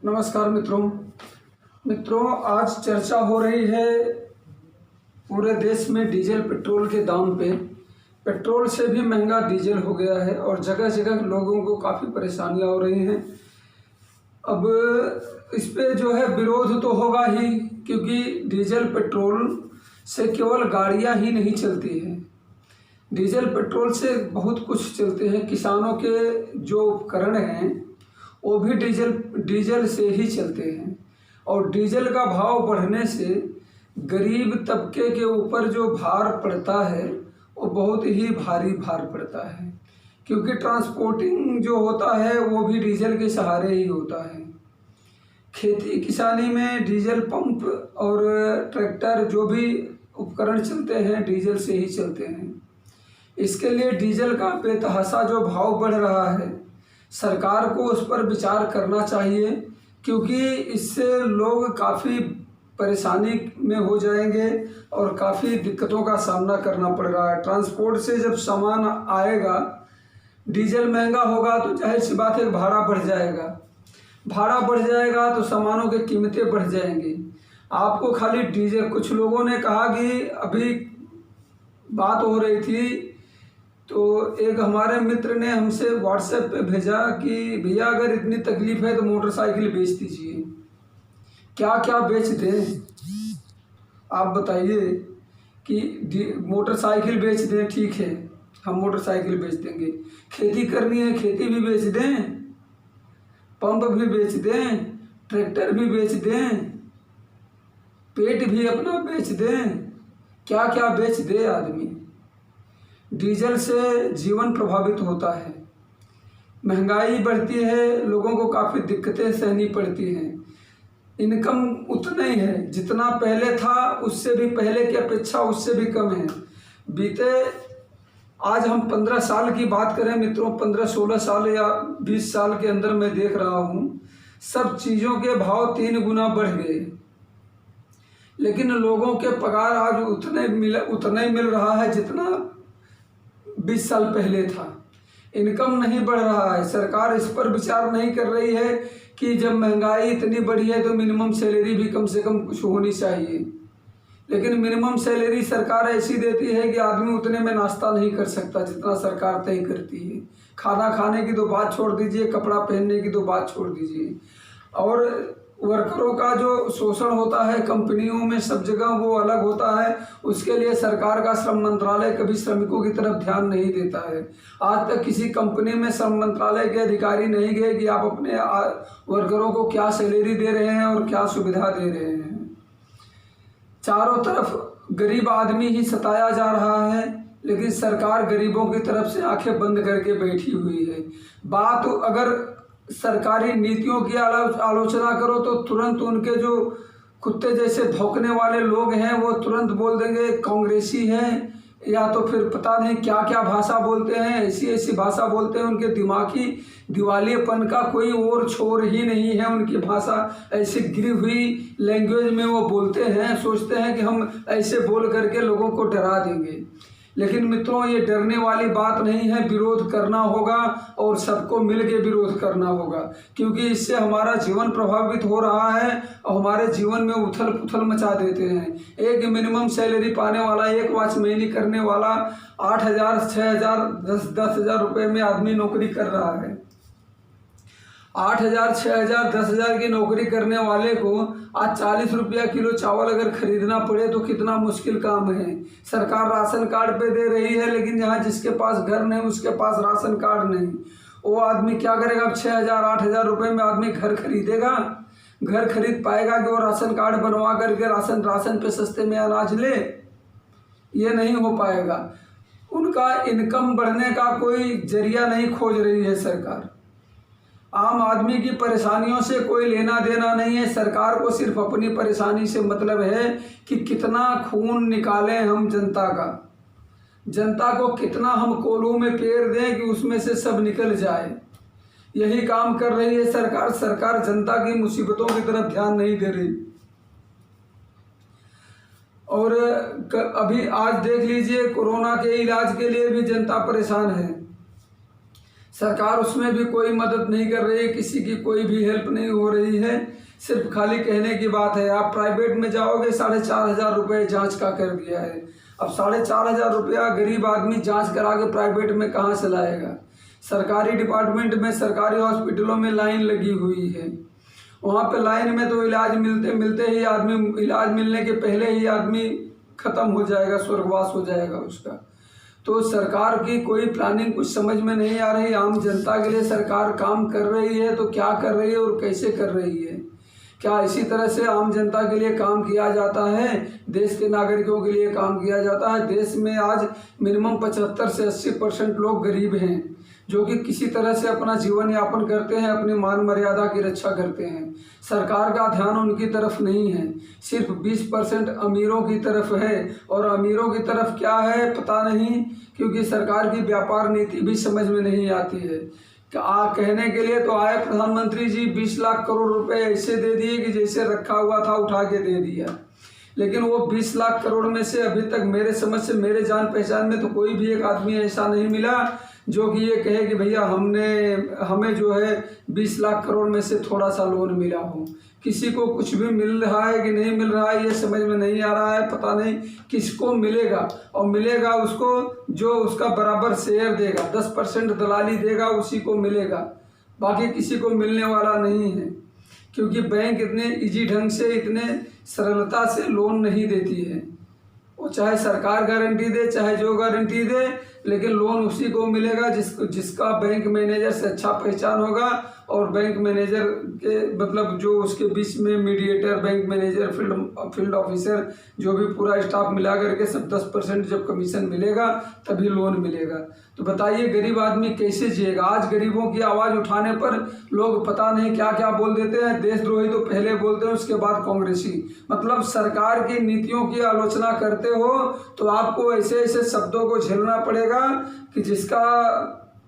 नमस्कार मित्रों, आज चर्चा हो रही है पूरे देश में डीजल पेट्रोल के दाम पे। पेट्रोल से भी महंगा डीजल हो गया है और जगह जगह लोगों को काफ़ी परेशानियां हो रही हैं। अब इस पे जो है विरोध तो होगा ही, क्योंकि डीजल पेट्रोल से केवल गाड़ियां ही नहीं चलती हैं। डीजल पेट्रोल से बहुत कुछ चलते हैं। किसानों के जो उपकरण हैं वो भी डीजल से ही चलते हैं, और डीजल का भाव बढ़ने से गरीब तबके के ऊपर जो भार पड़ता है वो बहुत ही भारी भार पड़ता है, क्योंकि ट्रांसपोर्टिंग जो होता है वो भी डीजल के सहारे ही होता है। खेती किसानी में डीजल पंप और ट्रैक्टर जो भी उपकरण चलते हैं डीजल से ही चलते हैं। इसके लिए डीजल का बेतहाशा जो भाव बढ़ रहा है, सरकार को उस पर विचार करना चाहिए, क्योंकि इससे लोग काफ़ी परेशानी में हो जाएंगे और काफ़ी दिक्कतों का सामना करना पड़ रहा है। ट्रांसपोर्ट से जब सामान आएगा, डीजल महंगा होगा तो जाहिर सी बात है भाड़ा बढ़ जाएगा। भाड़ा बढ़ जाएगा तो सामानों की कीमतें बढ़ जाएंगी। आपको खाली डीजल, कुछ लोगों ने कहा कि अभी बात हो रही थी तो एक हमारे मित्र ने हमसे व्हाट्सएप पे भेजा कि भैया अगर इतनी तकलीफ है तो मोटरसाइकिल बेच दीजिए। क्या क्या बेच दें आप बताइए। कि मोटरसाइकिल बेच दें, ठीक है, हम मोटरसाइकिल बेच देंगे। खेती करनी है, खेती भी बेच दें, पंप भी बेच दें, ट्रैक्टर भी बेच दें, पेट भी अपना बेच दें, क्या क्या बेच दे आदमी। डीजल से जीवन प्रभावित होता है, महंगाई बढ़ती है, लोगों को काफ़ी दिक्कतें सहनी पड़ती हैं। इनकम उतना ही है जितना पहले था, उससे भी पहले की अपेक्षा उससे भी कम है। बीते आज हम 15 साल की बात करें मित्रों, 15-16 साल या 20 साल के अंदर मैं देख रहा हूँ सब चीज़ों के भाव 3 गुना बढ़ गए, लेकिन लोगों के पगार आज उतना ही मिल रहा है जितना 20 साल पहले था। इनकम नहीं बढ़ रहा है। सरकार इस पर विचार नहीं कर रही है कि जब महंगाई इतनी बढ़ी है तो मिनिमम सैलरी भी कम से कम कुछ होनी चाहिए, लेकिन मिनिमम सैलरी सरकार ऐसी देती है कि आदमी उतने में नाश्ता नहीं कर सकता जितना सरकार तय करती है। खाना खाने की तो बात छोड़ दीजिए, कपड़ा पहनने की तो बात छोड़ दीजिए। और वर्करों का जो शोषण होता है कंपनियों में, सब जगह वो अलग होता है। उसके लिए सरकार का श्रम मंत्रालय कभी श्रमिकों की तरफ ध्यान नहीं देता है। आज तक किसी कंपनी में श्रम मंत्रालय के अधिकारी नहीं गए कि आप अपने वर्करों को क्या सैलरी दे रहे हैं और क्या सुविधा दे रहे हैं। चारों तरफ गरीब आदमी ही सताया जा रहा है, लेकिन सरकार गरीबों की तरफ से आंखें बंद करके बैठी हुई है। बात अगर सरकारी नीतियों की आलोचना करो तो तुरंत उनके जो कुत्ते जैसे भौंकने वाले लोग हैं वो तुरंत बोल देंगे कांग्रेसी हैं, या तो फिर पता नहीं क्या क्या भाषा बोलते हैं, ऐसी ऐसी भाषा बोलते हैं। उनके दिमागी दिवालियेपन का कोई और छोर ही नहीं है। उनकी भाषा ऐसी गिरी हुई लैंग्वेज में वो बोलते हैं, सोचते हैं कि हम ऐसे बोल करके लोगों को डरा देंगे। लेकिन मित्रों, ये डरने वाली बात नहीं है। विरोध करना होगा और सबको मिलके विरोध करना होगा, क्योंकि इससे हमारा जीवन प्रभावित हो रहा है और हमारे जीवन में उथल पुथल मचा देते हैं। एक मिनिमम सैलरी पाने वाला, एक वॉचमैनी करने वाला 8,000, 6,000, 10,000 रुपये में आदमी नौकरी कर रहा है। 8,000, 6,000, 10,000 की नौकरी करने वाले को आज 40 रुपया किलो चावल अगर खरीदना पड़े तो कितना मुश्किल काम है। सरकार राशन कार्ड पे दे रही है, लेकिन यहाँ जिसके पास घर नहीं उसके पास राशन कार्ड नहीं। वो आदमी क्या करेगा? अब 6,000, 8,000 रुपये में आदमी घर खरीदेगा? घर खरीद पाएगा कि वो राशन कार्ड बनवा करके राशन पे सस्ते में अनाज ले? ये नहीं हो पाएगा। उनका इनकम बढ़ने का कोई जरिया नहीं खोज रही है सरकार। आम आदमी की परेशानियों से कोई लेना देना नहीं है। सरकार को सिर्फ अपनी परेशानी से मतलब है कि कितना खून निकालें हम जनता का, जनता को कितना हम कोलू में पेर दें कि उसमें से सब निकल जाए। यही काम कर रही है सरकार। सरकार जनता की मुसीबतों की तरफ ध्यान नहीं दे रही। और अभी आज देख लीजिए, कोरोना के इलाज के लिए भी जनता परेशान है। सरकार उसमें भी कोई मदद नहीं कर रही है, किसी की कोई भी हेल्प नहीं हो रही है, सिर्फ खाली कहने की बात है। आप प्राइवेट में जाओगे 4,500 रुपये जांच का कर दिया है। अब 4,500 रुपया गरीब आदमी जांच करा के प्राइवेट में कहाँ से लाएगा। सरकारी डिपार्टमेंट में, सरकारी हॉस्पिटलों में लाइन लगी हुई है। वहाँ पे लाइन में तो इलाज मिलते ही आदमी, इलाज मिलने के पहले ही आदमी खत्म हो जाएगा, स्वर्गवास हो जाएगा उसका। तो सरकार की कोई प्लानिंग कुछ समझ में नहीं आ रही। आम जनता के लिए सरकार काम कर रही है तो क्या कर रही है और कैसे कर रही है? क्या इसी तरह से आम जनता के लिए काम किया जाता है? देश के नागरिकों के लिए काम किया जाता है? देश में आज मिनिमम 75 से 80% लोग गरीब हैं, जो कि किसी तरह से अपना जीवन यापन करते हैं, अपनी मान मर्यादा की रक्षा करते हैं। सरकार का ध्यान उनकी तरफ नहीं है, सिर्फ 20% अमीरों की तरफ है। और अमीरों की तरफ क्या है पता नहीं, क्योंकि सरकार की व्यापार नीति भी समझ में नहीं आती है। कहने के लिए तो आए प्रधानमंत्री जी 20 लाख करोड़ रुपए ऐसे दे दिए कि जैसे रखा हुआ था उठा के दे दिया, लेकिन वो 20 लाख करोड़ में से अभी तक मेरे समझ से, मेरे जान पहचान में तो कोई भी एक आदमी ऐसा नहीं मिला जो कि ये कहे कि भैया हमें जो है 20 लाख करोड़ में से थोड़ा सा लोन मिला हो। किसी को कुछ भी मिल रहा है कि नहीं मिल रहा है ये समझ में नहीं आ रहा है। पता नहीं किसको मिलेगा, और मिलेगा उसको जो उसका बराबर शेयर देगा, 10% दलाली देगा, उसी को मिलेगा, बाकी किसी को मिलने वाला नहीं है। क्योंकि बैंक इतने इजी ढंग से, इतने सरलता से लोन नहीं देती है। वो चाहे सरकार गारंटी दे, चाहे जो गारंटी दे, लेकिन लोन उसी को मिलेगा जिसका बैंक मैनेजर से अच्छा पहचान होगा। और बैंक मैनेजर के मतलब जो उसके बीच में mediator, bank manager, field officer, जो भी पूरा स्टाफ मिला करके सब 10% जब कमीशन मिलेगा तभी लोन मिलेगा। तो बताइए गरीब आदमी कैसे जिएगा? आज गरीबों की आवाज़ उठाने पर लोग पता नहीं क्या क्या बोल देते हैं। देशद्रोही तो पहले बोलते हैं, उसके बाद कांग्रेसी। मतलब सरकार की नीतियों की आलोचना करते हो तो आपको ऐसे ऐसे शब्दों को झेलना पड़ेगा कि जिसका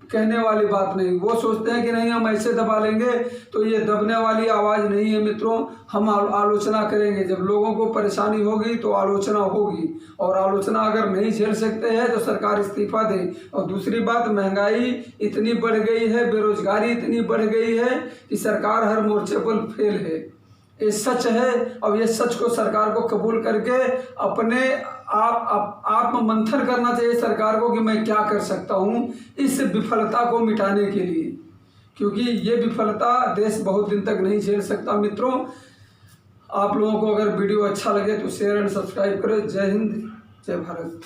कहने वाली बात नहीं। वो सोचते हैं कि नहीं हम ऐसे दबा लेंगे, तो ये दबने वाली आवाज़ नहीं है मित्रों। हम आलोचना करेंगे, जब लोगों को परेशानी होगी तो आलोचना होगी, और आलोचना अगर नहीं झेल सकते हैं तो सरकार इस्तीफा दे। और दूसरी बात, महंगाई इतनी बढ़ गई है, बेरोजगारी इतनी बढ़ गई है कि सरकार हर मोर्चे पर फेल है। ये सच है, और ये सच को सरकार को कबूल करके अपने आप मंथन करना चाहिए सरकार को कि मैं क्या कर सकता हूँ इस विफलता को मिटाने के लिए, क्योंकि ये विफलता देश बहुत दिन तक नहीं झेल सकता। मित्रों, आप लोगों को अगर वीडियो अच्छा लगे तो शेयर एंड सब्सक्राइब करें। जय हिंद, जय भारत।